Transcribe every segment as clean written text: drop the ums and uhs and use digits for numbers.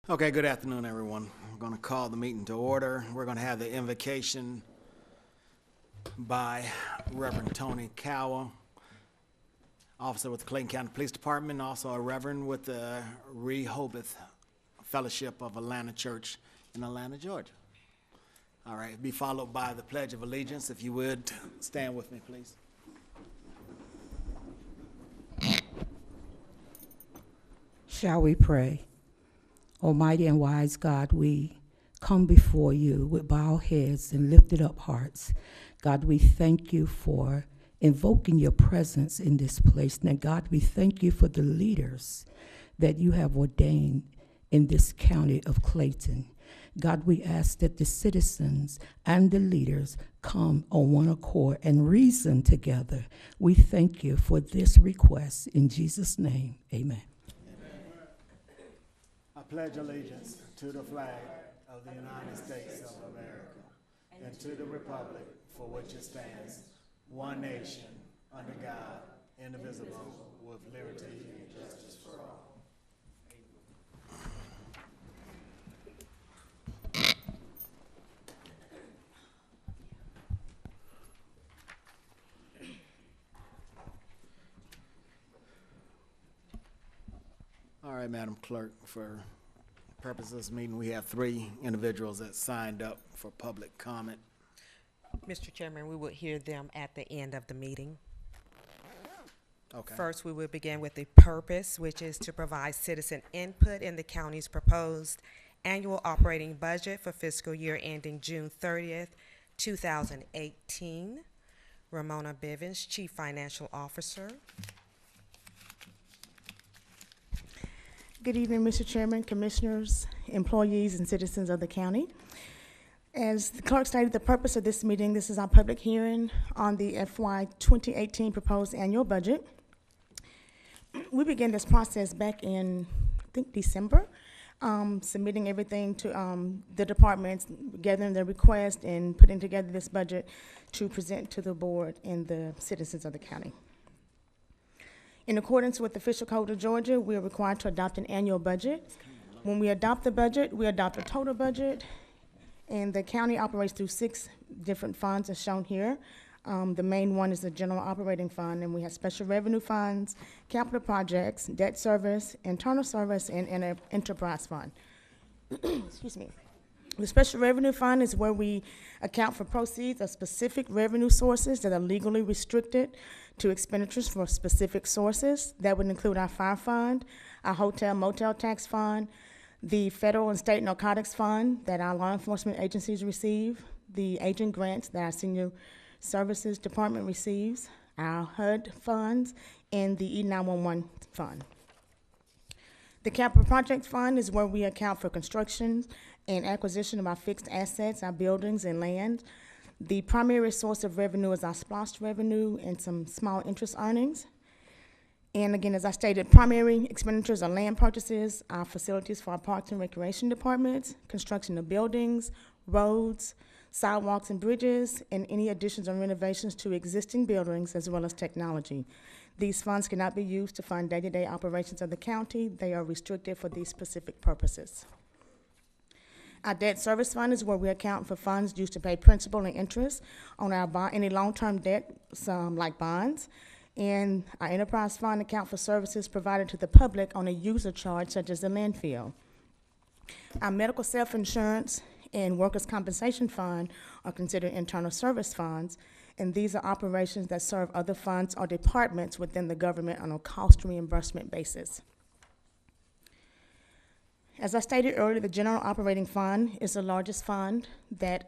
Okay, good afternoon, everyone. I'm going to call the meeting to order. We're going to have the invocation by Reverend Tony Cowell, officer with the Clayton County Police Department, also a reverend with the Rehoboth Fellowship of Atlanta Church in Atlanta, Georgia. All right, be followed by the Pledge of Allegiance. If you would, stand with me, please. Shall we pray? Almighty and wise God, we come before you with bowed heads and lifted up hearts. God, we thank you for invoking your presence in this place. Now, God, we thank you for the leaders that you have ordained in this county of Clayton. God, we ask that the citizens and the leaders come on one accord and reason together. We thank you for this request. In Jesus' name, amen. I pledge allegiance to the flag of the United States of America and to the republic for which it stands, one nation, under God, indivisible, with liberty and justice for all. All right, Madam Clerk, for purposes of this meeting, we have 3 individuals that signed up for public comment. Mr. Chairman, we will hear them at the end of the meeting. Okay. First, we will begin with the purpose, which is to provide citizen input in the county's proposed annual operating budget for fiscal year ending June 30th, 2018. Ramona Bivens, Chief Financial Officer. Good evening, Mr. Chairman, Commissioners, employees, and citizens of the county. As the clerk stated, the purpose of this meeting, this is our public hearing on the FY 2018 proposed annual budget. We began this process back in, I think, December, submitting everything to the departments, gathering their requests, and putting together this budget to present to the board and the citizens of the county. In accordance with the Official Code of Georgia, we are required to adopt an annual budget. When we adopt the budget, we adopt a total budget, and the county operates through 6 different funds as shown here. The main one is the General Operating Fund, and we have special revenue funds, capital projects, debt service, internal service, and an enterprise fund. Excuse me. The Special Revenue Fund is where we account for proceeds of specific revenue sources that are legally restricted to expenditures for specific sources. That would include our fire fund, our hotel motel tax fund, the federal and state narcotics fund that our law enforcement agencies receive, the agent grants that our senior services department receives, our HUD funds, and the E911 fund. The capital project fund is where we account for construction and acquisition of our fixed assets, our buildings and land. The primary source of revenue is our SPLOST revenue and some small interest earnings. And again, as I stated, primary expenditures are land purchases, our facilities for our parks and recreation departments, construction of buildings, roads, sidewalks and bridges, and any additions or renovations to existing buildings, as well as technology. These funds cannot be used to fund day-to-day operations of the county. They are restricted for these specific purposes. Our debt service fund is where we account for funds used to pay principal and interest on our any long-term debt, some like bonds. And our enterprise fund account for services provided to the public on a user charge, such as the landfill. Our medical self-insurance and workers' compensation fund are considered internal service funds, and these are operations that serve other funds or departments within the government on a cost reimbursement basis. As I stated earlier, the General Operating Fund is the largest fund that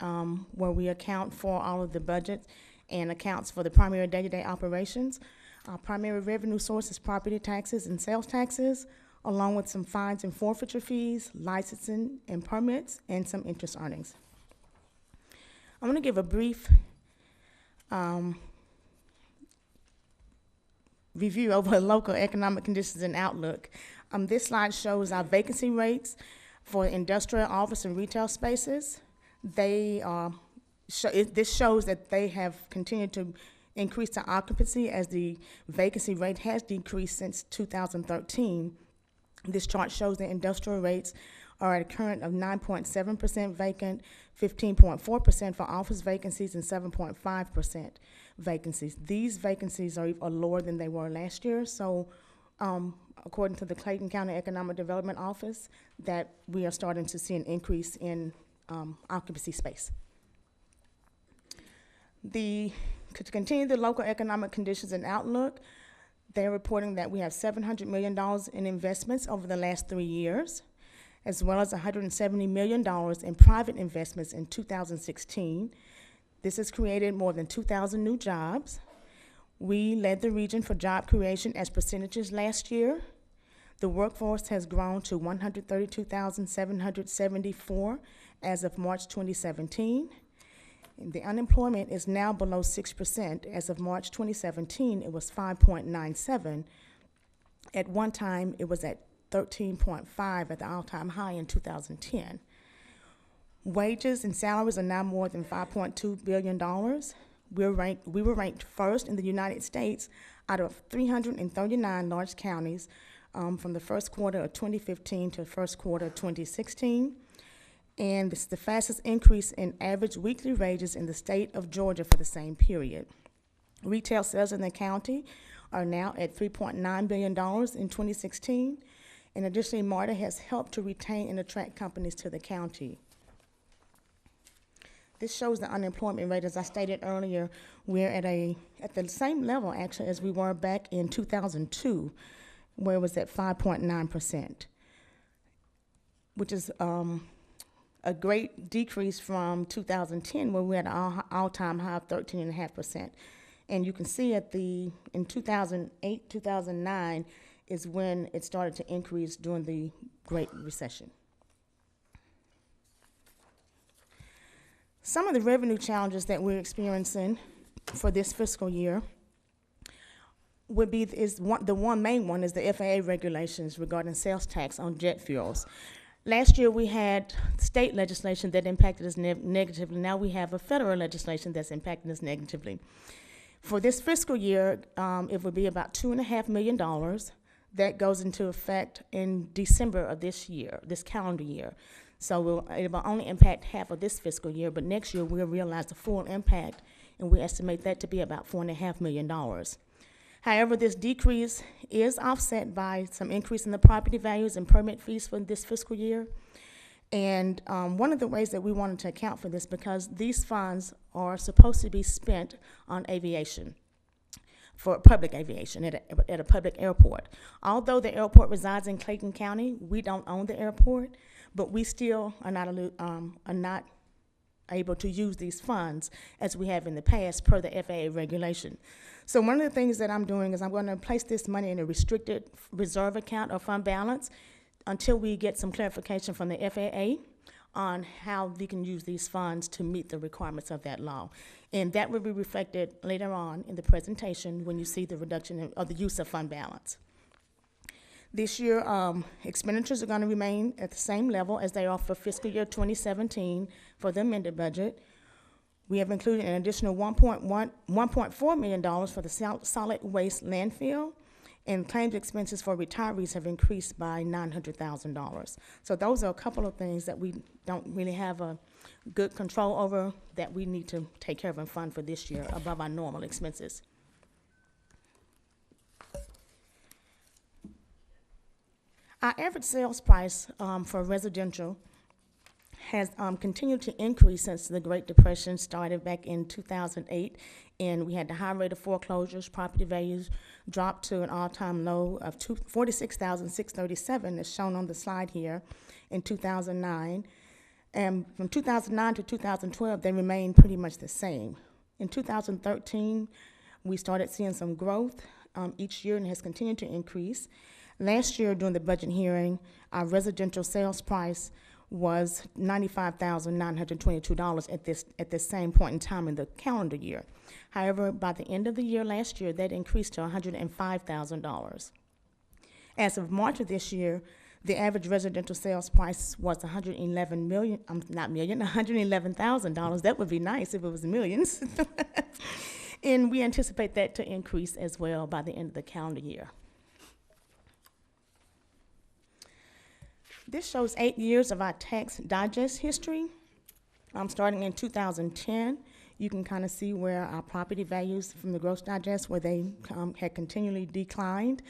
where we account for all of the budget and accounts for the primary day-to-day operations. Our primary revenue source is property taxes and sales taxes, along with some fines and forfeiture fees, licensing and permits, and some interest earnings. I'm going to give a brief review over local economic conditions and outlook. This slide shows our vacancy rates for industrial, office, and retail spaces. This shows that they have continued to increase the occupancy as the vacancy rate has decreased since 2013. This chart shows the industrial rates are at a current of 9.7% vacant, 15.4% for office vacancies, and 7.5% vacancies. These vacancies are lower than they were last year, so according to the Clayton County Economic Development Office, that we are starting to see an increase in occupancy space. To continue the local economic conditions and outlook, they're reporting that we have $700 million in investments over the last 3 years, as well as $170 million in private investments in 2016. This has created more than 2,000 new jobs. We led the region for job creation as percentages last year. The workforce has grown to 132,774 as of March 2017. And the unemployment is now below 6%. As of March 2017, it was 5.97. At one time, it was at 13.5 at the all-time high in 2010. Wages and salaries are now more than $5.2 billion. We were ranked first in the United States out of 339 large counties from the first quarter of 2015 to the first quarter of 2016. And it's the fastest increase in average weekly wages in the state of Georgia for the same period. Retail sales in the county are now at $3.9 billion in 2016. And additionally, MARTA has helped to retain and attract companies to the county. This shows the unemployment rate. As I stated earlier, we're at the same level, actually, as we were back in 2002, where it was at 5.9%, which is a great decrease from 2010, where we had an all-time high of 13.5%. And you can see in 2008, 2009 is when it started to increase during the Great Recession. Some of the revenue challenges that we're experiencing for this fiscal year would be the one main one is the FAA regulations regarding sales tax on jet fuels. Last year we had state legislation that impacted us negatively. Now we have a federal legislation that's impacting us negatively. For this fiscal year, it would be about $2.5 million. That goes into effect in December of this calendar year. So it will only impact half of this fiscal year, but next year we'll realize the full impact, and we estimate that to be about $4.5 million. However, this decrease is offset by some increase in the property values and permit fees for this fiscal year. And one of the ways that we wanted to account for this, because these funds are supposed to be spent on aviation, for public aviation at a public airport. Although the airport resides in Clayton County, we don't own the airport, but we still are not able to use these funds as we have in the past per the FAA regulation. So one of the things that I'm doing is I'm going to place this money in a restricted reserve account or fund balance until we get some clarification from the FAA on how we can use these funds to meet the requirements of that law. And that will be reflected later on in the presentation when you see the reduction of the use of fund balance. This year, expenditures are going to remain at the same level as they are for fiscal year 2017 for the amended budget. We have included an additional $1.4 million for the solid waste landfill, and claims expenses for retirees have increased by $900,000. So those are a couple of things that we don't really have a good control over that we need to take care of and fund for this year above our normal expenses. Our average sales price for residential has continued to increase since the Great Depression started back in 2008, and we had the high rate of foreclosures. Property values dropped to an all-time low of $46,637, as shown on the slide here, in 2009. And from 2009 to 2012, they remained pretty much the same. In 2013, we started seeing some growth each year, and it has continued to increase. Last year, during the budget hearing, our residential sales price was $95,922 at this same point in time in the calendar year. However, by the end of the year last year, that increased to $105,000. As of March of this year, the average residential sales price was $111,000. That would be nice if it was millions. And we anticipate that to increase as well by the end of the calendar year. This shows 8 years of our tax digest history. Starting in 2010, you can kind of see where our property values from the gross digest, where they had continually declined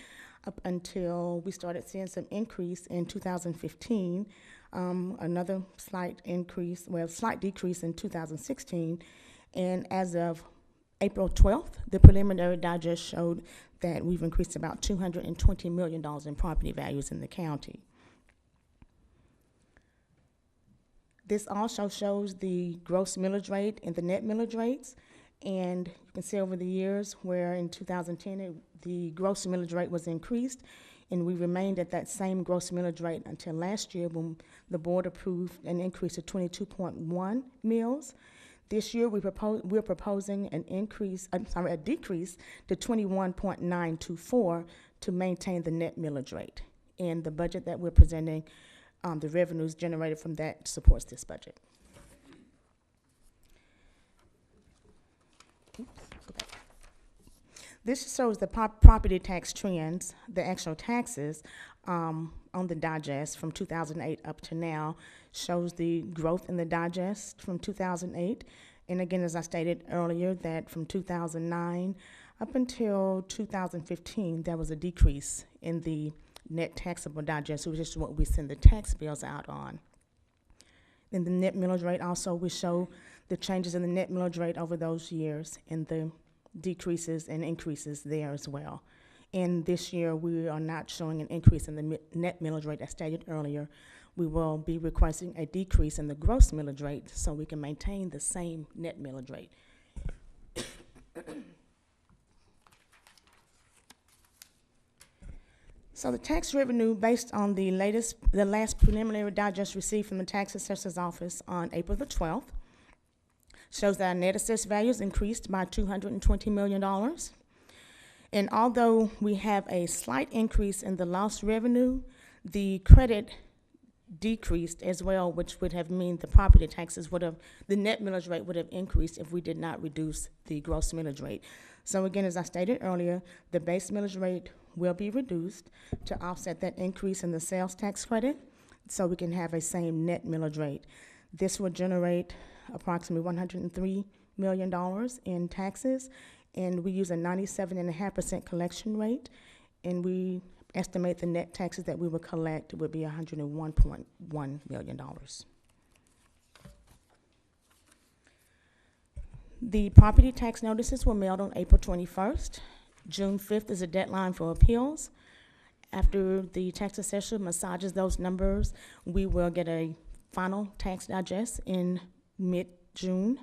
up until we started seeing some increase in 2015. Another slight decrease in 2016. And as of April 12th, the preliminary digest showed that we've increased about $220 million in property values in the county. This also shows the gross millage rate and the net millage rates. And you can see over the years where in 2010, the gross millage rate was increased, and we remained at that same gross millage rate until last year when the board approved an increase of 22.1 mills. This year, we're proposing a decrease to 21.924 to maintain the net millage rate. And the budget that we're presenting, the revenues generated from that supports this budget. This shows the property tax trends, the actual taxes on the digest from 2008 up to now, shows the growth in the digest from 2008. And again, as I stated earlier, that from 2009 up until 2015, there was a decrease in the net taxable digest, which is what we send the tax bills out on. In the net millage rate also, we show the changes in the net millage rate over those years and the decreases and increases there as well. And this year, we are not showing an increase in the net millage rate as stated earlier. We will be requesting a decrease in the gross millage rate so we can maintain the same net millage rate. So the tax revenue based on the last preliminary digest received from the tax assessor's office on April the 12th shows that our net assessed values increased by $220 million. And although we have a slight increase in the lost revenue, the credit decreased as well, which would have meant the property taxes the net millage rate would have increased if we did not reduce the gross millage rate. So again, as I stated earlier, the base millage rate will be reduced to offset that increase in the sales tax credit so we can have a same net millage rate. This will generate approximately $103 million in taxes, and we use a 97.5% collection rate, and we estimate the net taxes that we will collect would be $101.1 million. The property tax notices were mailed on April 21st. June 5th is a deadline for appeals. After the tax assessor massages those numbers, we will get a final tax digest in mid-June.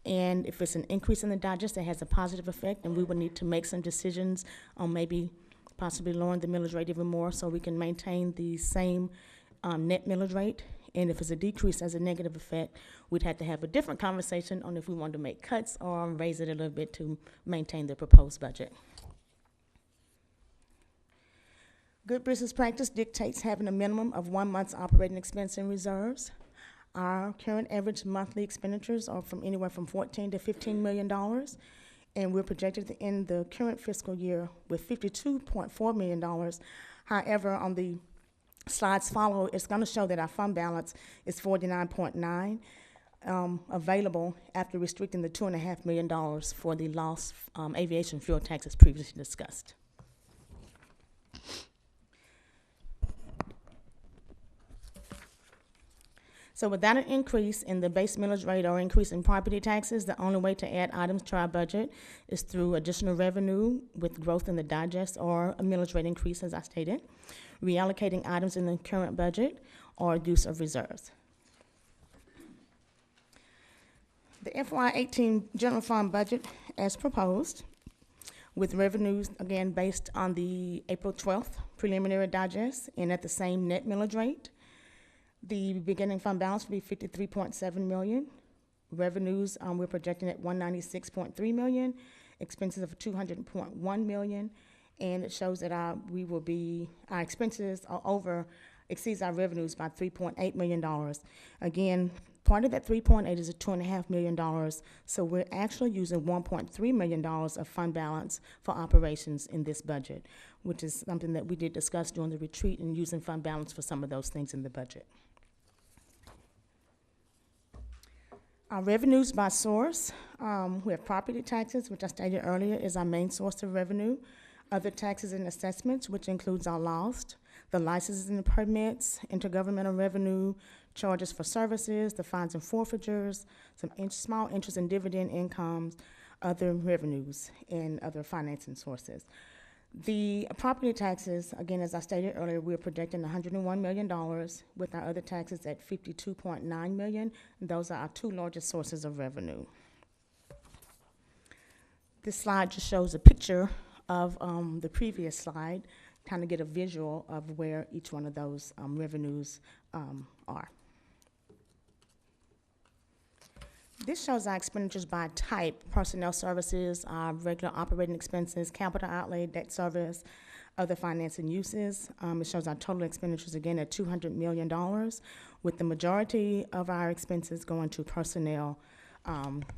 And if it's an increase in the digest, that has a positive effect, and we will need to make some decisions on maybe possibly lowering the millage rate even more so we can maintain the same net millage rate. And if it's a decrease as a negative effect, we'd have to have a different conversation on if we want to make cuts or raise it a little bit to maintain the proposed budget. Good business practice dictates having a minimum of 1 month's operating expense in reserves. Our current average monthly expenditures are from anywhere from $14 to $15 million, and we're projected to end the current fiscal year with $52.4 million. However, on the slides follow, it's going to show that our fund balance is $49.9 available after restricting the $2.5 million for the lost aviation fuel taxes previously discussed. So without an increase in the base millage rate or increase in property taxes, the only way to add items to our budget is through additional revenue with growth in the digest or a millage rate increase, as I stated, reallocating items in the current budget, or use of reserves. The FY18 general fund budget as proposed, with revenues, again, based on the April 12th preliminary digest and at the same net millage rate. The beginning fund balance will be $53.7 million. Revenues, we're projecting at $196.3 million. Expenses of $200.1 million. And it shows that our expenses are exceeds our revenues by $3.8 million. Again, Part of that 3.8 is a $2.5 million, so we're actually using $1.3 million of fund balance for operations in this budget, which is something that we did discuss during the retreat and using fund balance for some of those things in the budget. Our revenues by source, we have property taxes, which I stated earlier is our main source of revenue. Other taxes and assessments, which includes our lost, the licenses and permits, intergovernmental revenue, charges for services, the fines and forfeitures, some small interest and dividend incomes, other revenues, and other financing sources. The property taxes, again, as I stated earlier, we're projecting $101 million with our other taxes at $52.9 million. And those are our two largest sources of revenue. This slide just shows a picture of the previous slide, kind of get a visual of where each one of those revenues are. This shows our expenditures by type: personnel services, regular operating expenses, capital outlay, debt service, other financing uses. It shows our total expenditures again at $200 million, with the majority of our expenses going to personnel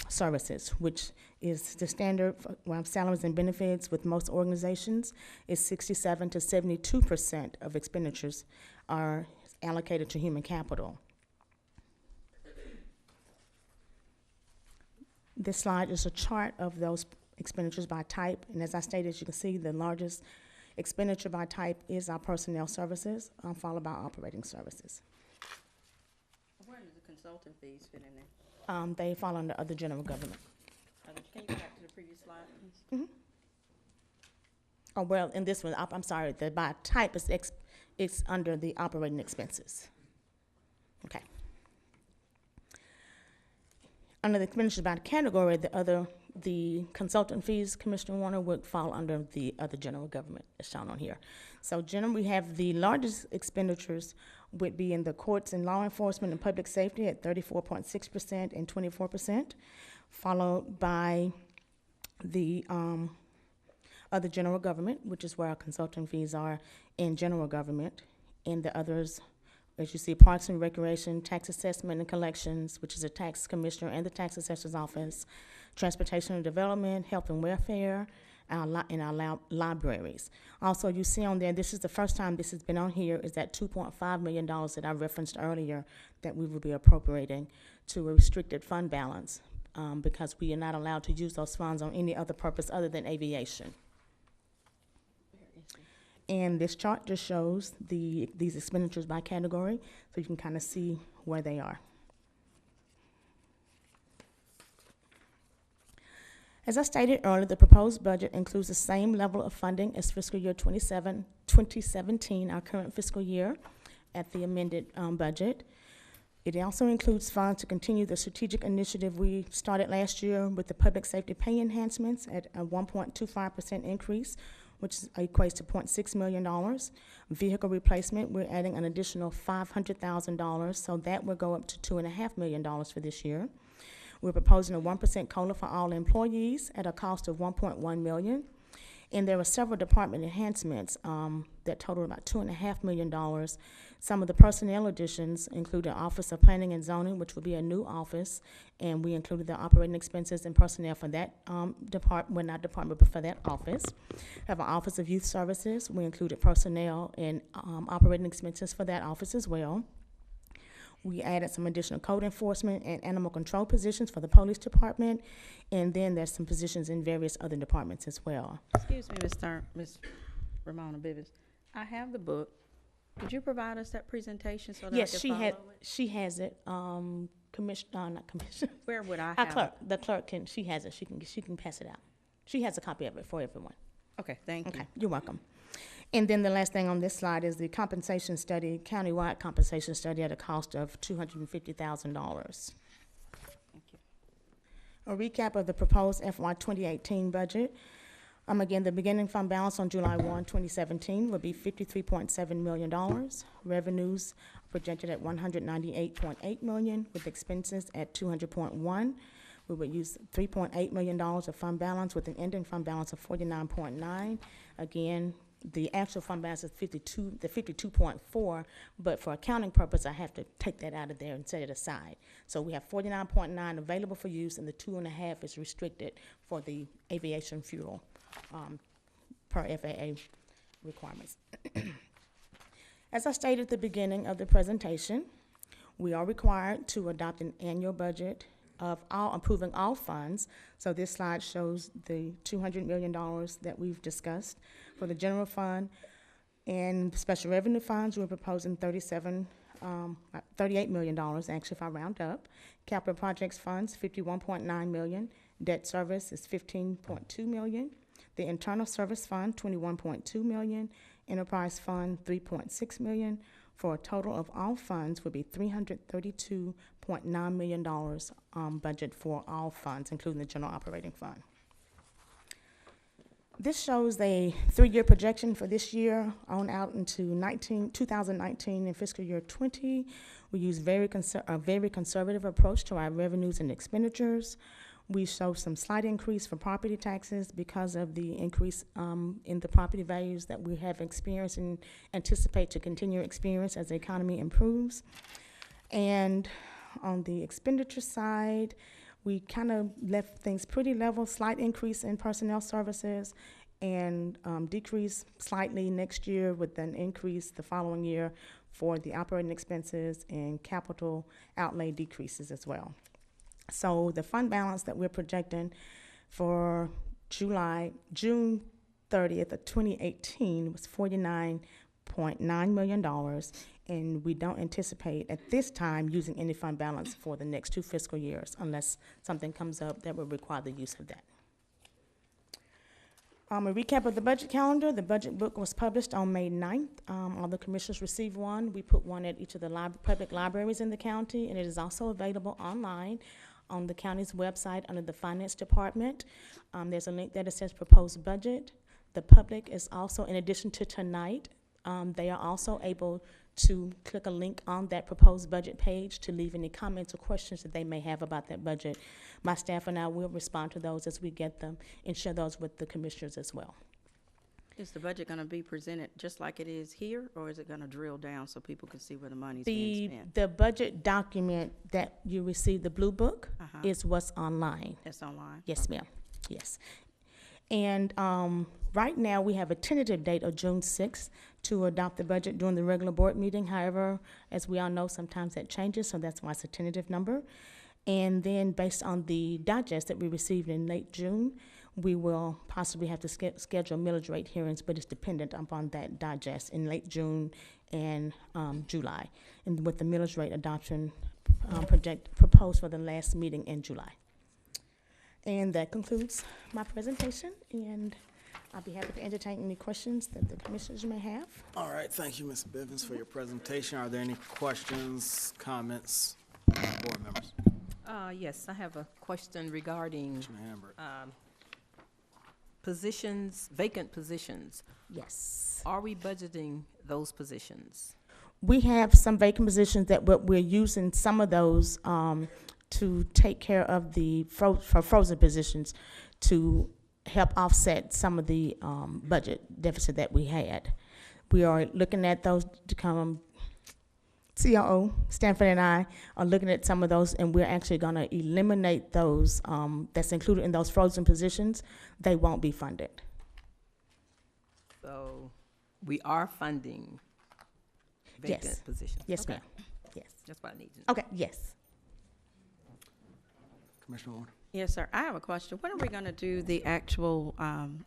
services, which is the standard for salaries and benefits with most organizations is 67 to 72% of expenditures are allocated to human capital. This slide is a chart of those expenditures by type, and as I stated, as you can see, the largest expenditure by type is our personnel services, followed by operating services. Where do the consulting fees fit in there? They fall under other general government. Can you go back to the previous slide, please? Oh, well, in this one, I'm sorry, the by type is it's under the operating expenses. Okay. Under the expenditures by category, the consultant fees, Commissioner Warner, would fall under the other general government as shown on here. So generally, we have the largest expenditures would be in the courts and law enforcement and public safety at 34.6% and 24%, followed by the other general government, which is where our consulting fees are in general government, and the others, as you see, Parks and Recreation, Tax Assessment and Collections, which is a tax commissioner and the tax assessor's office, Transportation and Development, Health and Welfare, and our libraries. Also, you see on there, this is the first time this has been on here, is that $2.5 million that I referenced earlier that we will be appropriating to a restricted fund balance because we are not allowed to use those funds on any other purpose other than aviation. And this chart just shows these expenditures by category, so you can kind of see where they are. As I stated earlier, the proposed budget includes the same level of funding as fiscal year 2017, our current fiscal year, at the amended budget. It also includes funds to continue the strategic initiative we started last year with the public safety pay enhancements at a 1.25% increase, which equates to $0.6 million. Vehicle replacement, we're adding an additional $500,000, so that will go up to $2.5 million for this year. We're proposing a 1% COLA for all employees at a cost of $1.1 million. And there are several department enhancements that total about $2.5 million. Some of the personnel additions include the Office of Planning and Zoning, which will be a new office, and we included the operating expenses and personnel for that but for that office. We have an Office of Youth Services. We included personnel and operating expenses for that office as well. We added some additional code enforcement and animal control positions for the police department, and then there's some positions in various other departments as well. Excuse me, Ms. Ramona Bivens. I have the book. Could you provide us that presentation so that Yes, I can follow it? she has it. Not commissioner. Where would I Our have clerk, it? the clerk she has it. She can pass it out. She has a copy of it for everyone. Okay, thank you. Okay, you're welcome. And then the last thing on this slide is the compensation study, countywide compensation study at a cost of $250,000. Thank you. A recap of the proposed FY 2018 budget. Again, the beginning fund balance on July 1, 2017 will be $53.7 million. Revenues projected at $198.8 million, with expenses at $200.1. We would use $3.8 million of fund balance with an ending fund balance of $49.9. Again, the actual fund balance is 52.4, but for accounting purpose, I have to take that out of there and set it aside. So we have 49.9 available for use, and the 2.5 is restricted for the aviation fuel, per FAA requirements. As I stated at the beginning of the presentation, we are required to adopt an annual budget of approving all funds. So this slide shows the $200 million that we've discussed for the general fund. And special revenue funds, we're proposing $38 million, actually, if I round up. Capital projects funds, $51.9 million. Debt service is $15.2 million. The internal service fund, $21.2 million. Enterprise fund, $3.6 million. For a total of all funds would be $332.9 million budget for all funds, including the general operating fund. This shows a 3-year projection for this year on out into 2019 and fiscal year 20. We use a very conservative approach to our revenues and expenditures. We show some slight increase for property taxes because of the increase in the property values that we have experienced and anticipate to continue to experience as the economy improves. And on the expenditure side, we kind of left things pretty level, slight increase in personnel services and decrease slightly next year with an increase the following year for the operating expenses and capital outlay decreases as well. So the fund balance that we're projecting for June 30th of 2018 was $49.9 million, and we don't anticipate at this time using any fund balance for the next 2 fiscal years unless something comes up that would require the use of that. A recap of the budget calendar. The budget book was published on May 9th. All the commissioners received one. We put one at each of the public libraries in the county, and it is also available online on the county's website under the finance department. There's a link there that says proposed budget. The public is also, in addition to tonight, they are also able to click a link on that proposed budget page to leave any comments or questions that they may have about that budget. My staff and I will respond to those as we get them and share those with the commissioners as well. Is the budget going to be presented just like it is here, or is it going to drill down so people can see where the money's being spent? The budget document that you received, the blue book, is what's online. It's online? Yes, ma'am. Yes. And right now, we have a tentative date of June 6th to adopt the budget during the regular board meeting. However, as we all know, sometimes that changes, so that's why it's a tentative number. And then based on the digest that we received in late June, we will possibly have to schedule millage rate hearings, but it's dependent upon that digest in late June and July, and with the millage rate adoption proposed for the last meeting in July. And that concludes my presentation, and I'll be happy to entertain any questions that the commissioners may have. All right, thank you, Ms. Bivens, for your presentation. Are there any questions, comments, board members? Yes, I have a question regarding Commissioner Hambrick. positions, vacant positions. Yes. Are we budgeting those positions? We have some vacant positions that we're using some of those to take care of the frozen positions to help offset some of the budget deficit that we had. We are looking at those to come. COO, Stanford and I are looking at some of those, and we're actually going to eliminate those that's included in those frozen positions. They won't be funded. So we are funding Yes. vacant positions? Yes, Okay. ma'am. Yes. That's what I need to know. Okay, yes. Commissioner Warren? Yes, sir. I have a question. When are we going to do the actual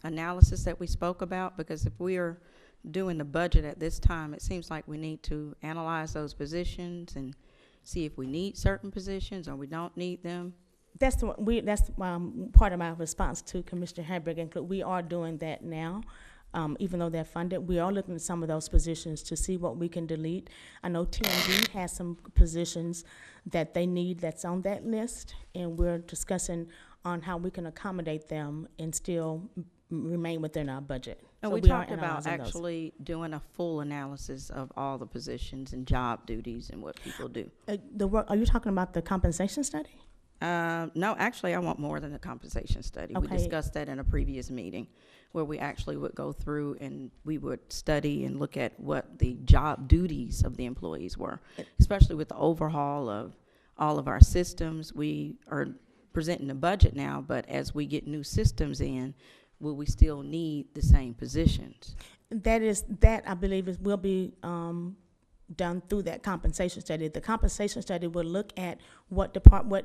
analysis that we spoke about? Because if we are doing the budget at this time, it seems like we need to analyze those positions and see if we need certain positions or we don't need them. That's part of my response to Commissioner Hambrick. We are doing that now. Even though they're funded, we are looking at some of those positions to see what we can delete. I know TMD has some positions that they need that's on that list, and we're discussing on how we can accommodate them and still remain within our budget. And So we are talked about analyzing those. actually doing a full analysis of all the positions and job duties and what people do. The work. Are you talking about the compensation study? No, actually, I want more than a compensation study. We Okay. discussed that in a previous meeting, where we actually would go through and we would study and look at what the job duties of the employees were, especially with the overhaul of all of our systems. We are presenting a budget now, but as we get new systems in, will we still need the same positions? That I believe will be done through that compensation study. The compensation study will look at what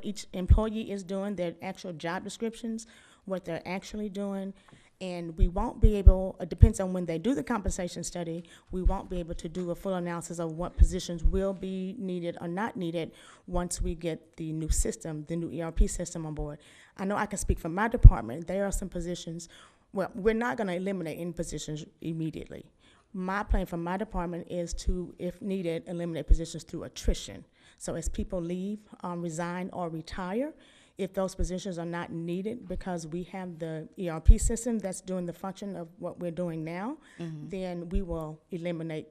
each employee is doing, their actual job descriptions, what they're actually doing, and we won't be able, it depends on when they do the compensation study, we won't be able to do a full analysis of what positions will be needed or not needed once we get the new system, the new ERP system on board. I know I can speak for my department. There are some positions, well, we're not gonna eliminate any positions immediately. My plan for my department is to, if needed, eliminate positions through attrition. So as people leave, resign, or retire, if those positions are not needed because we have the ERP system that's doing the function of what we're doing now, then we will eliminate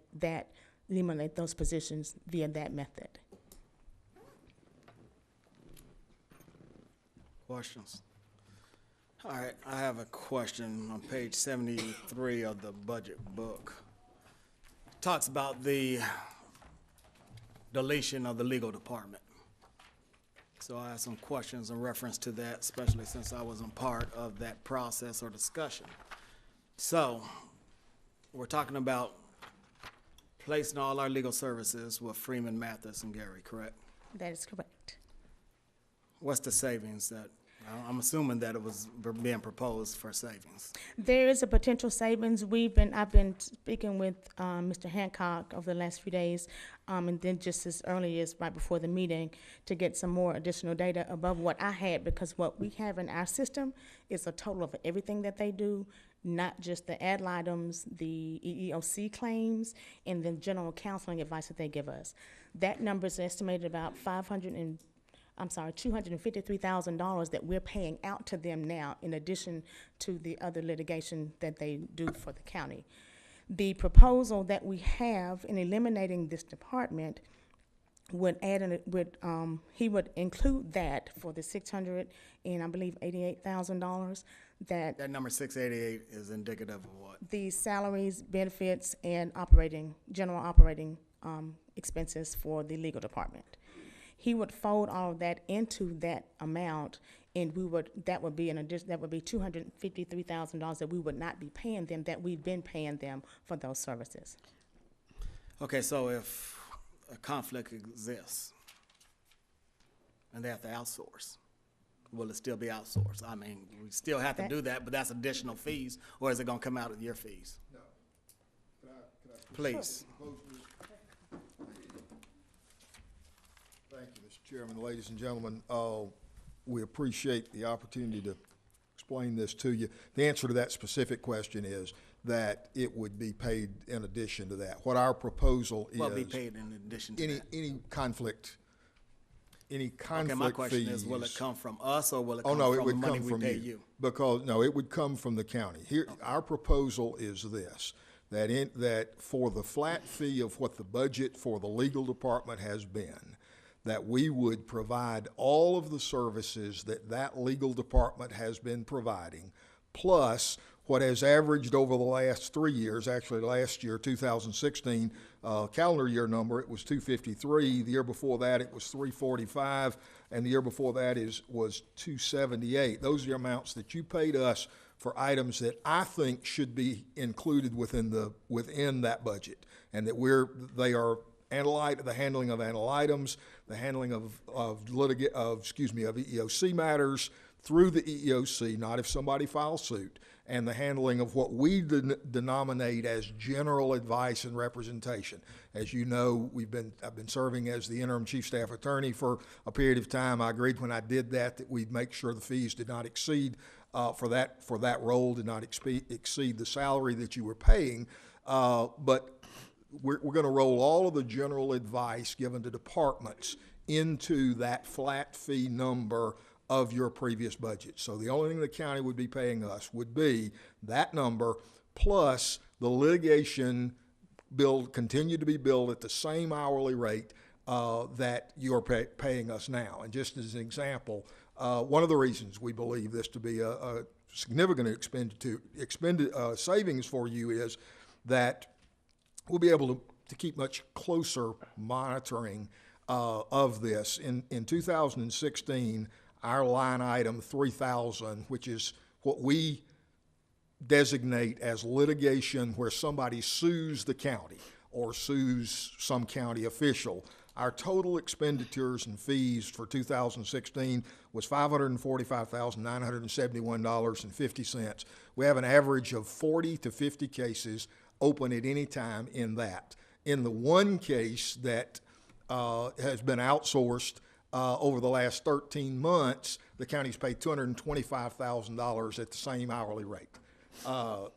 those positions via that method. Questions? All right, I have a question on page 73 of the budget book. Talks about the deletion of the legal department. So I have some questions in reference to that, especially since I wasn't part of that process or discussion. So, we're talking about placing all our legal services with Freeman, Mathis, and Gary, correct? That is correct. What's the savings that, I'm assuming that it was being proposed for savings. There is a potential savings. I've been speaking with Mr. Hancock over the last few days, and then just as early as right before the meeting to get some more additional data above what I had, because what we have in our system is a total of everything that they do, not just the ad items, the EEOC claims, and the general counseling advice that they give us. That number is estimated about $253,000 that we're paying out to them now, in addition to the other litigation that they do for the county. The proposal that we have in eliminating this department would he would include that for the $688,000 That number 688 is indicative of what? the salaries, benefits, and general operating expenses for the legal department. He would fold all of that into that amount, and that would be $253,000 that we would not be paying them, that we've been paying them for those services. Okay, so if a conflict exists and they have to outsource, will it still be outsourced? I mean, we still have to do that, but that's additional fees, or is it gonna come out of your fees? No. Please. Thank you, Mr. Chairman, ladies and gentlemen. We appreciate the opportunity to explain this to you. The answer to that specific question is that it would be paid in addition to that. What our proposal is. Will be paid in addition to that? Any conflict fees. Okay, my question is, will it come from us, or will it Oh, come no, it from the would money come we from pay you. you? Because, no, it would come from the county. Here, our proposal is this, that for the flat fee of what the budget for the legal department has been, that we would provide all of the services that legal department has been providing, plus what has averaged over the last 3 years, actually last year, 2016, calendar year number, it was 253. The year before that, it was 345, and the year before that was 278. Those are the amounts that you paid us for items that I think should be included within that budget, and that they are the handling of anal items, the handling of EEOC matters through the EEOC, not if somebody files suit, and the handling of what we denominate as general advice and representation. As you know, I've been serving as the interim chief staff attorney for a period of time. I agreed when I did that we'd make sure the fees did not exceed for that role, did not exceed the salary that you were paying, but we're going to roll all of the general advice given to departments into that flat fee number of your previous budget. So the only thing the county would be paying us would be that number plus the litigation continue to be billed at the same hourly rate that you're paying us now. And just as an example, one of the reasons we believe this to be a significant savings for you is that we'll be able to keep much closer monitoring of this. In 2016, our line item 3,000, which is what we designate as litigation where somebody sues the county or sues some county official, our total expenditures and fees for 2016 was $545,971.50. We have an average of 40 to 50 cases open at any time in that. In the one case that has been outsourced over the last 13 months, the county's paid $225,000 at the same hourly rate.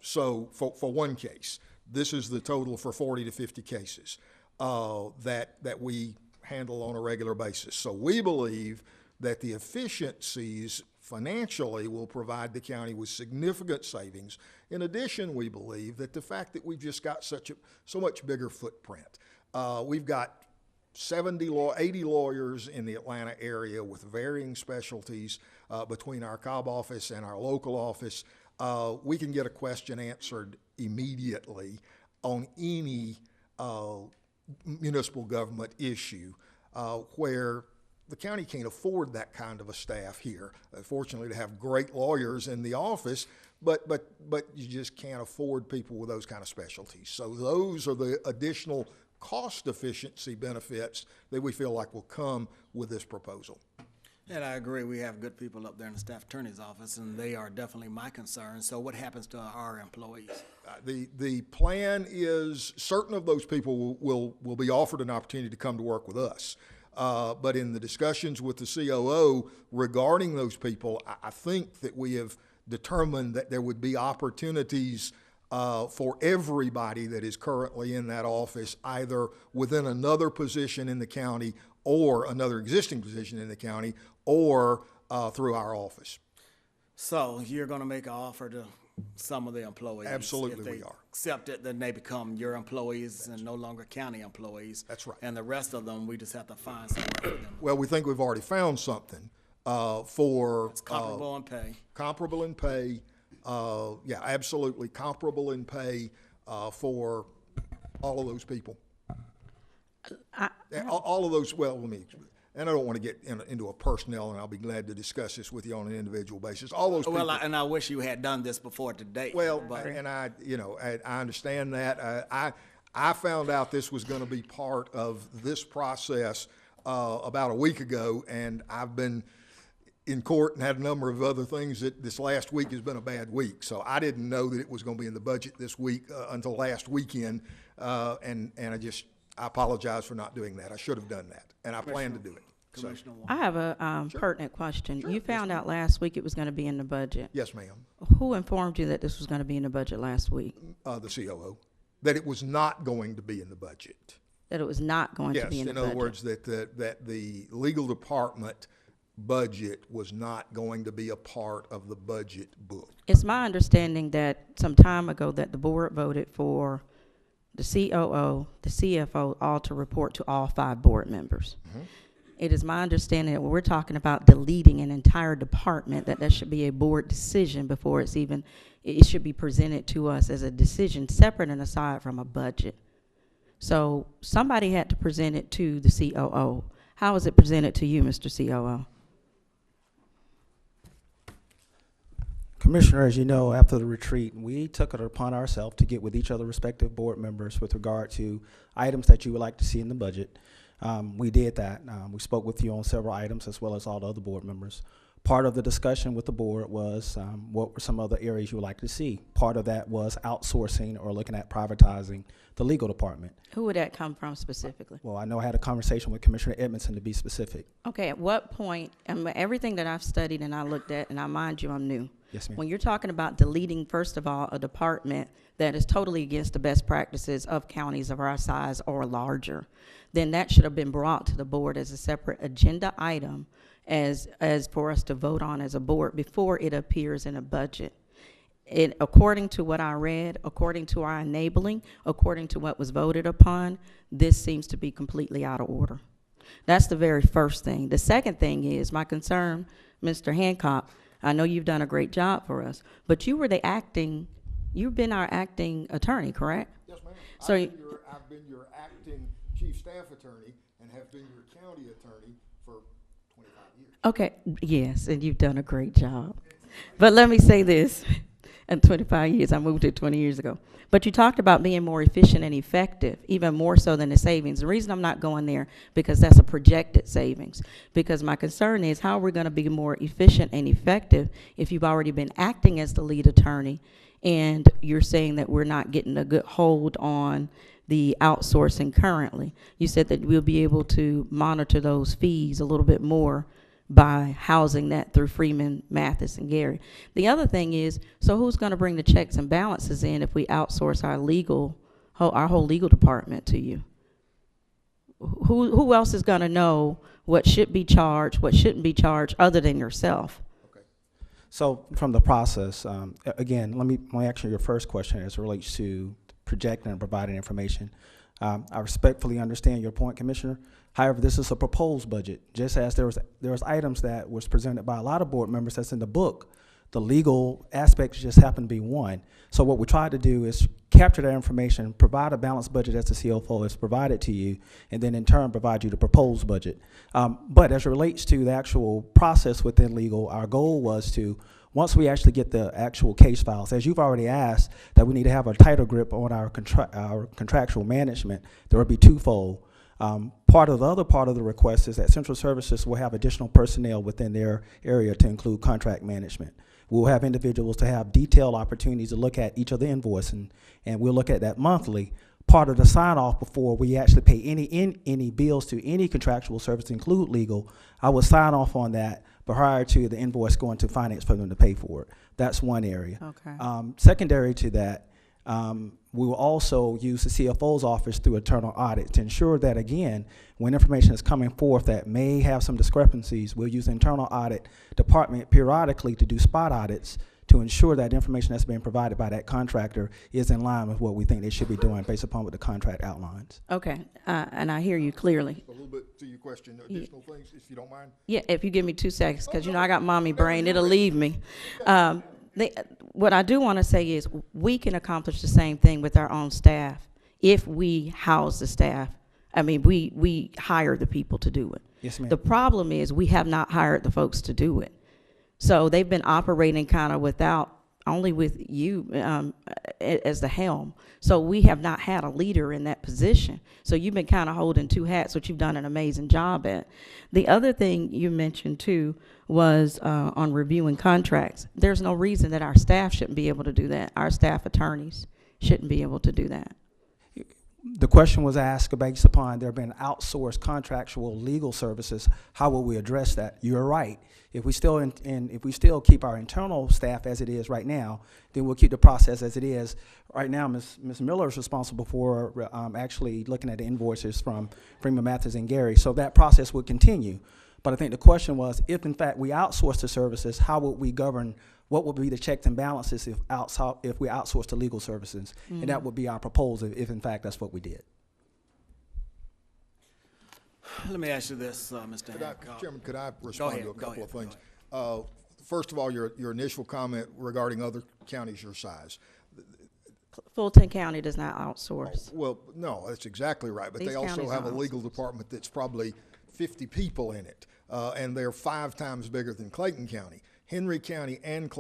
So for one case, this is the total for 40 to 50 cases that we handle on a regular basis. So we believe that the efficiencies financially will provide the county with significant savings. In addition, we believe that the fact that we've just got so much bigger footprint, we've got 80 lawyers in the Atlanta area with varying specialties between our Cobb office and our local office. We can get a question answered immediately on any municipal government issue where the county can't afford that kind of a staff here. Fortunately, to have great lawyers in the office, but you just can't afford people with those kind of specialties. So those are the additional cost efficiency benefits that we feel like will come with this proposal. And I agree, we have good people up there in the staff attorney's office, and they are definitely my concern. So what happens to our employees? The plan is certain of those people will be offered an opportunity to come to work with us. But in the discussions with the COO regarding those people, I think that we have determined that there would be opportunities for everybody that is currently in that office, either within another position in the county or another existing position in the county, or through our office. So you're going to make an offer to some of the employees? Absolutely, if they we are. accept it, then they become your employees and no longer county employees. That's right. And the rest of them, we just have to find somewhere for them. Well, we think we've already found something for It's comparable in pay. comparable in pay. Yeah, absolutely comparable in pay for all of those people. All of those. Well, let me. And I don't want to get into a personnel, and I'll be glad to discuss this with you on an individual basis. All those people. Well, and I wish you had done this before today. Well, but and I understand that. I found out this was going to be part of this process about a week ago, and I've been in court and had a number of other things that this last week has been a bad week. So I didn't know that it was going to be in the budget this week until last weekend, and I apologize for not doing that. I should have done that, and I plan to do it. So, Commissioner Warren. I have a pertinent question. You found out last week it was going to be in the budget. yes, ma'am. Who informed you that this was going to be in the budget last week? The COO, that it was not going to be in the budget. That it was not going to Yes, be in the in budget? other words, that the legal department budget was not going to be a part of the budget book. It's my understanding that some time ago that the board voted for the COO, the CFO, all to report to all 5 board members. Mm-hmm. It is my understanding that when we're talking about deleting an entire department, that should be a board decision before it should be presented to us as a decision separate and aside from a budget. So somebody had to present it to the COO. How was it presented to you, Mr. COO? Commissioner, as you know, after the retreat, we took it upon ourselves to get with each of the respective board members with regard to items that you would like to see in the budget. We did that. We spoke with you on several items as well as all the other board members. Part of the discussion with the board was what were some other areas you would like to see. Part of that was outsourcing or looking at privatizing the legal department. Who would that come from specifically? Well, I know I had a conversation with Commissioner Edmondson to be specific. Okay, at what point, everything that I've studied and I looked at, and I mind you, I'm new. Yes, ma'am. When you're talking about deleting, first of all, a department that is totally against the best practices of counties of our size or larger, then that should have been brought to the board as a separate agenda item as for us to vote on as a board before it appears in a budget. According to what I read, according to our enabling, according to what was voted upon, this seems to be completely out of order. That's the very first thing. The second thing is my concern, Mr. Hancock, I know you've done a great job for us, but you've been our acting attorney, correct? Yes, ma'am. So I've been your acting chief staff attorney and have been your county attorney for 25 years. Okay, yes, and you've done a great job. But let me say this, in 25 years, I moved here 20 years ago. But you talked about being more efficient and effective, even more so than the savings. The reason I'm not going there, because that's a projected savings. Because my concern is how are we gonna be more efficient and effective if you've already been acting as the lead attorney and you're saying that we're not getting a good hold on the outsourcing currently. You said that we'll be able to monitor those fees a little bit more by housing that through Freeman, Mathis, and Gary. The other thing is, so who's going to bring the checks and balances in if we outsource our whole legal department to you? Who else is going to know what should be charged, what shouldn't be charged, other than yourself? So from the process, again, let me answer your first question as it relates to projecting and providing information. I respectfully understand your point, Commissioner. However, this is a proposed budget. Just as there was items that was presented by a lot of board members that's in the book, the legal aspects just happen to be one. So what we tried to do is capture that information, provide a balanced budget as the CFO is provided to you, and then in turn provide you the proposed budget. But as it relates to the actual process within legal, our goal was to, once we actually get the actual case files, as you've already asked, that we need to have a tighter grip on our contractual management, there will be twofold. Part of the request is that Central Services will have additional personnel within their area to include contract management. We'll have individuals to have detailed opportunities to look at each of the invoice, and we'll look at that monthly. Part of the sign-off before we actually pay any bills to any contractual service to include legal, I will sign off on that prior to the invoice going to finance for them to pay for it. That's one area. Okay. Secondary to that, we will also use the CFO's office through internal audit to ensure that, again, when information is coming forth that may have some discrepancies, we'll use the internal audit department periodically to do spot audits to ensure that information that's being provided by that contractor is in line with what we think they should be doing based upon what the contract outlines. Okay, and I hear you clearly. A little bit to your question, additional things, if you don't mind. Yeah, if you give me 2 seconds, because you know I got mommy brain, it'll leave me. What I do want to say is we can accomplish the same thing with our own staff if we house the staff. I mean, we hire the people to do it. Yes, ma'am. The problem is we have not hired the folks to do it. So they've been operating kind of only with you as the helm. So we have not had a leader in that position. So you've been kind of holding two hats, which you've done an amazing job at. The other thing you mentioned too was on reviewing contracts. There's no reason that our staff shouldn't be able to do that. Our staff attorneys shouldn't be able to do that. The question was asked based upon there being outsourced contractual legal services. How will we address that? You're right. If we still keep our internal staff as it is right now, then we'll keep the process as it is. Right now, Ms. Miller is responsible for actually looking at the invoices from Freeman, Mathis, and Gary. So that process would continue. But I think the question was, if in fact we outsource the services, how would we govern? What would be the checks and balances if we outsource the legal services? And that would be our proposal if in fact that's what we did. Let me ask you this, Mr. Hancock. Chairman, could I respond ahead, to a go couple ahead, of things? First of all, your initial comment regarding other counties your size. Fulton County does not outsource. Well, no, that's exactly right, but These they also counties have a don't legal department that's probably 50 people in it, and they're 5 times bigger than Clayton County. Henry County and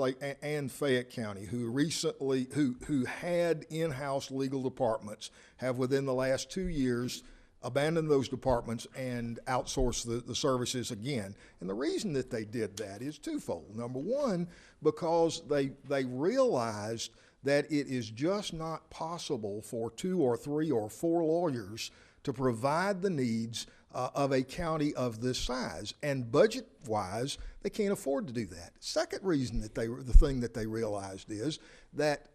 Fayette County, who had in-house legal departments, have within the last 2 years abandoned those departments and outsourced the services again. And the reason that they did that is twofold. Number one, because they realized that it is just not possible for 2 or 3 or 4 lawyers to provide the needs of a county of this size, and budget-wise, they can't afford to do that. Second reason that the thing that they realized is that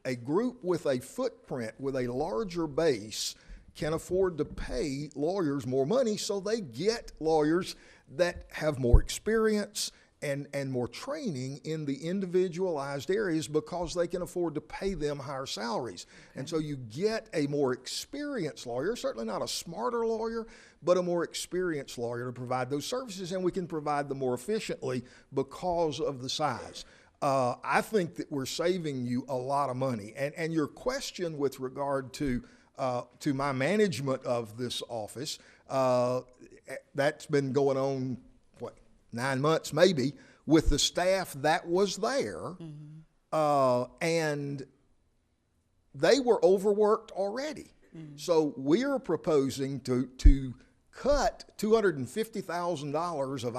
a group with a footprint, with a larger base, can afford to pay lawyers more money, so they get lawyers that have more experience and more training in the individualized areas because they can afford to pay them higher salaries. And so you get a more experienced lawyer, certainly not a smarter lawyer, but a more experienced lawyer to provide those services, and we can provide them more efficiently because of the size. I think that we're saving you a lot of money. And your question with regard to my management of this office, that's been going on, 9 months maybe, with the staff that was there. And they were overworked already. So we're proposing to cut $250,000 of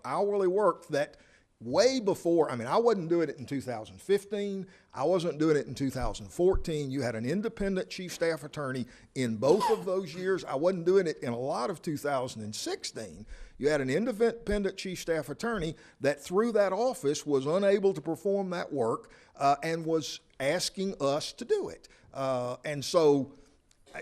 hourly work that way before. I mean, I wasn't doing it in 2015. I wasn't doing it in 2014. You had an independent chief staff attorney in both of those years. I wasn't doing it in a lot of 2016. You had an independent chief staff attorney that through that office was unable to perform that work and was asking us to do it. And so,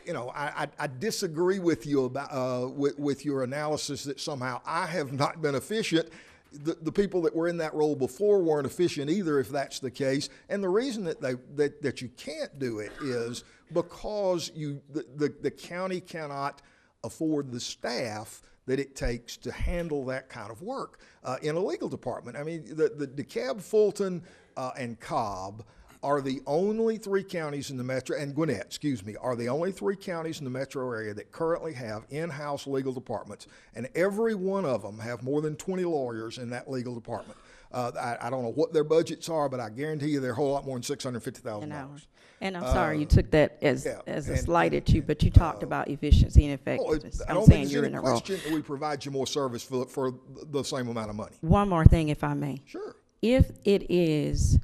you know, I disagree with you about with your analysis that somehow I have not been efficient. The people that were in that role before weren't efficient either, if that's the case. And the reason that you can't do it is because the county cannot afford the staff that it takes to handle that kind of work in a legal department. I mean, the DeKalb, Fulton, and Cobb are the only three counties in the metro, and Gwinnett, excuse me, are the only three counties in the metro area that currently have in-house legal departments, and every one of them have more than 20 lawyers in that legal department. I don't know what their budgets are, but I guarantee you they're a whole lot more than $650,000. And I'm sorry, you took that as a slight at you, but you talked about efficiency and Well, effectiveness. I I'm don't saying think you're there's in any a role. question that we provide you more service for the same amount of money. One more thing, if I may. Sure. If it is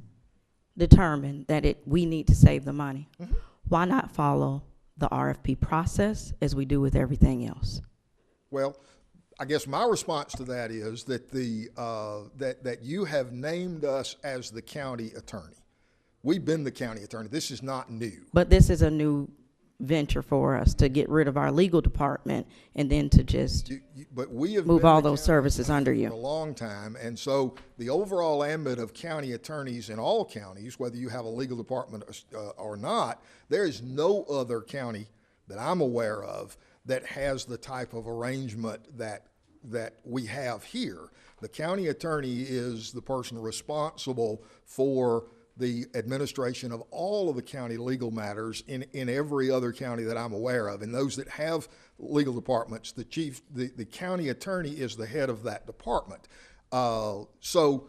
determined that we need to save the money, why not follow the RFP process as we do with everything else? Well, I guess my response to that is that that you have named us as the county attorney. We've been the county attorney. This is not new. But this is a new venture for us to get rid of our legal department and then to just But we have move been all the those county services under for a you. long time, and so the overall ambit of county attorneys in all counties, whether you have a legal department or not, there is no other county that I'm aware of that has the type of arrangement that we have here. The county attorney is the person responsible for the administration of all of the county legal matters in every other county that I'm aware of. And those that have legal departments, the county attorney is the head of that department. So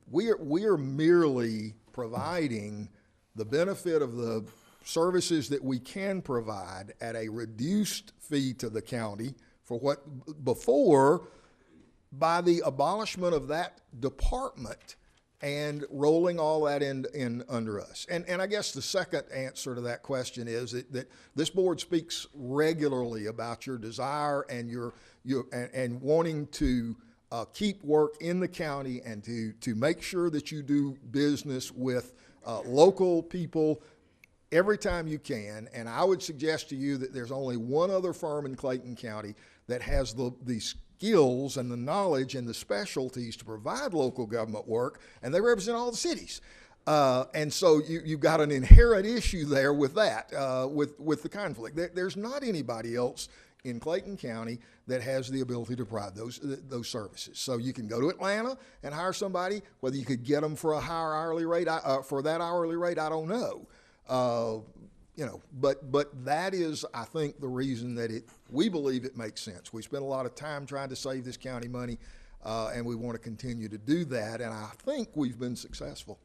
we are merely providing the benefit of the services that we can provide at a reduced fee to the county for what before, by the abolishment of that department and rolling all that in under us. And I guess the second answer to that question is that this board speaks regularly about your desire and and wanting to keep work in the county and to make sure that you do business with local people every time you can. And I would suggest to you that there's only one other firm in Clayton County that has the skills and the knowledge and the specialties to provide local government work, and they represent all the cities. And so you've got an inherent issue there with that, with the conflict. There's not anybody else in Clayton County that has the ability to provide those services. So you can go to Atlanta and hire somebody. Whether you could get them for a higher hourly rate, for that hourly rate, I don't know. But that is, I think, the reason that we believe it makes sense. We spent a lot of time trying to save this county money, and we want to continue to do that, and I think we've been successful.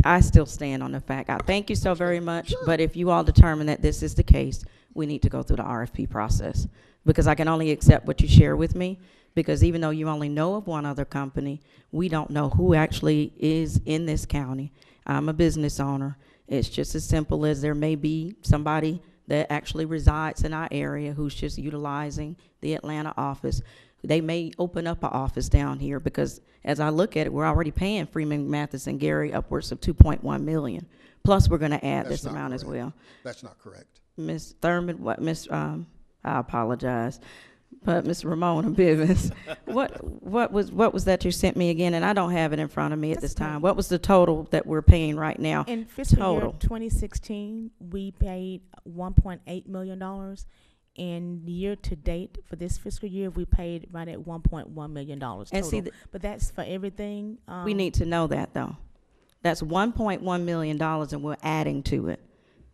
I still stand on the fact. I thank you so very much, sure. But if you all determine that this is the case, we need to go through the RFP process, because I can only accept what you share with me, because even though you only know of one other company, we don't know who actually is in this county. I'm a business owner. It's just as simple as there may be somebody that actually resides in our area who's just utilizing the Atlanta office. They may open up an office down here, because as I look at it, we're already paying Freeman, Mathis, and Gary upwards of $2.1 million. Plus, we're going to add this amount as well. That's not correct. Ms. Thurman, I apologize. But Ms. Ramona Bivens, what was that you sent me again? And I don't have it in front of me at this time. What was the total that we're paying right now? In fiscal year Total. 2016, we paid $1.8 million. And year to date for this fiscal year, we paid right at $1.1 million total. And see, but that's for everything. we need to know that, though. That's $1.1 million, and we're adding to it.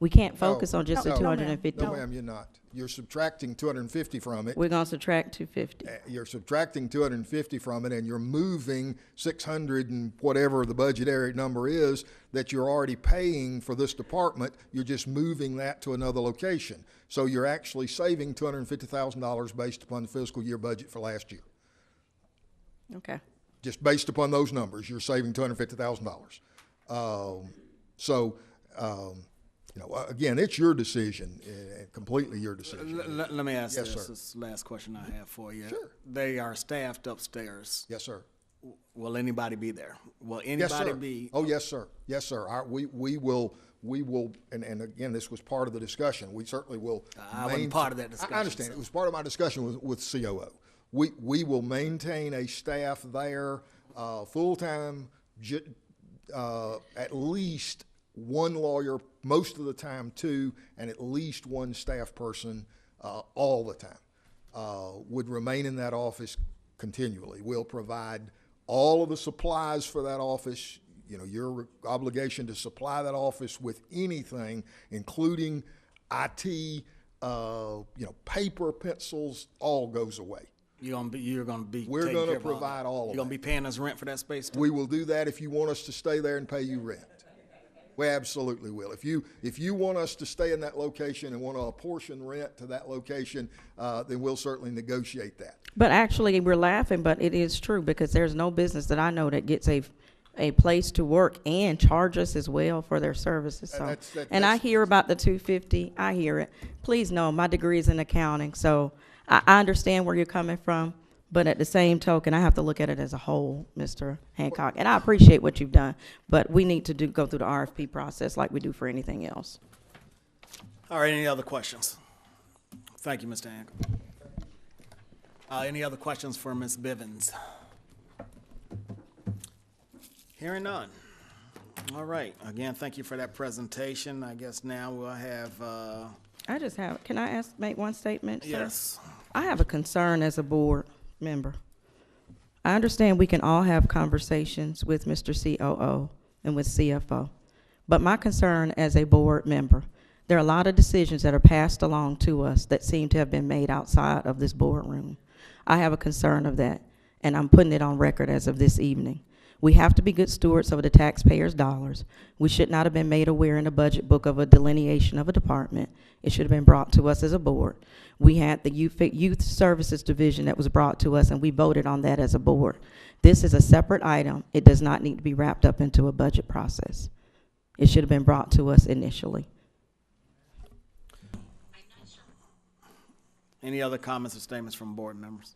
We can't focus on just the No, ma'am. 250. No, ma'am, you're not. You're subtracting 250 from it. We're gonna subtract 250. You're subtracting 250 from it, and you're moving 600 and whatever the budgetary number is that you're already paying for this department. You're just moving that to another location. So you're actually saving $250,000 based upon the fiscal year budget for last year. Okay. Just based upon those numbers, you're saving $250,000. You know, again, it's your decision, completely your decision. Let me ask Yes, this, sir. this last question I have for you. Sure. They are staffed upstairs. Yes, sir. Will anybody be there? Will Yes, anybody sir. be? Oh, yes, sir. Yes, sir. We will, and again, this was part of the discussion. We certainly will. I wasn't part of that discussion, I understand. so. It was part of my discussion with COO. We will maintain a staff there, full-time, at least one lawyer, most of the time two, and at least one staff person all the time, would remain in that office continually. We'll provide all of the supplies for that office. You know, your obligation to supply that office with anything, including IT, you know, paper, pencils, all goes away. You're gonna be. We're taking gonna care of all provide that. all of You're gonna that. be paying us rent for that space too? We will do that if you want us to stay there and pay you rent. We absolutely will. If you want us to stay in that location and want to apportion rent to that location, then we'll certainly negotiate that. But actually, we're laughing, but it is true, because there's no business that I know that gets a place to work and charge us as well for their services. So, and I hear about the 250. I hear it. Please know, my degree is in accounting, so I understand where you're coming from. But at the same token, I have to look at it as a whole, Mr. Hancock. And I appreciate what you've done, but we need to go through the RFP process like we do for anything else. All right, any other questions? Thank you, Mr. Hancock. Any other questions for Ms. Bivens? Hearing none. All right, again, thank you for that presentation. I guess now we'll have, Can I make one statement, sir? yes. I have a concern as a board member. I understand we can all have conversations with Mr. COO and with CFO, but my concern as a board member, there are a lot of decisions that are passed along to us that seem to have been made outside of this boardroom. I have a concern of that, and I'm putting it on record as of this evening. We have to be good stewards of the taxpayers' dollars. We should not have been made aware in the budget book of a delineation of a department. It should have been brought to us as a board. We had the youth services division that was brought to us, and we voted on that as a board. This is a separate item. It does not need to be wrapped up into a budget process. It should have been brought to us initially. Any other comments or statements from board members?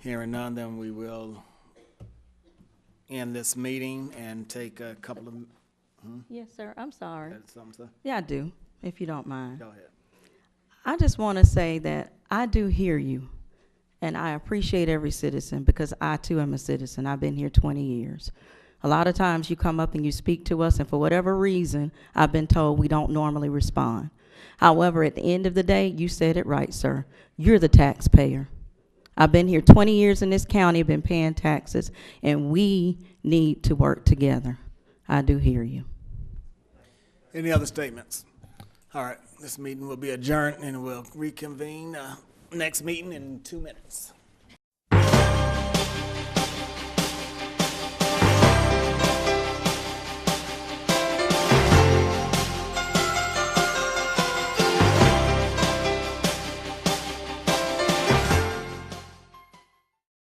Hearing none, then we will end this meeting and take a couple of, Yes, sir. I'm sorry. something, sir? Yeah, I do, if you don't mind. Go ahead. I just want to say that I do hear you, and I appreciate every citizen, because I too am a citizen. I've been here 20 years. A lot of times you come up and you speak to us, and for whatever reason, I've been told we don't normally respond. However, at the end of the day, you said it right, sir. You're the taxpayer. I've been here 20 years in this county, been paying taxes, and we need to work together. I do hear you. Any other statements? All right, this meeting will be adjourned and we'll reconvene next meeting in 2 minutes.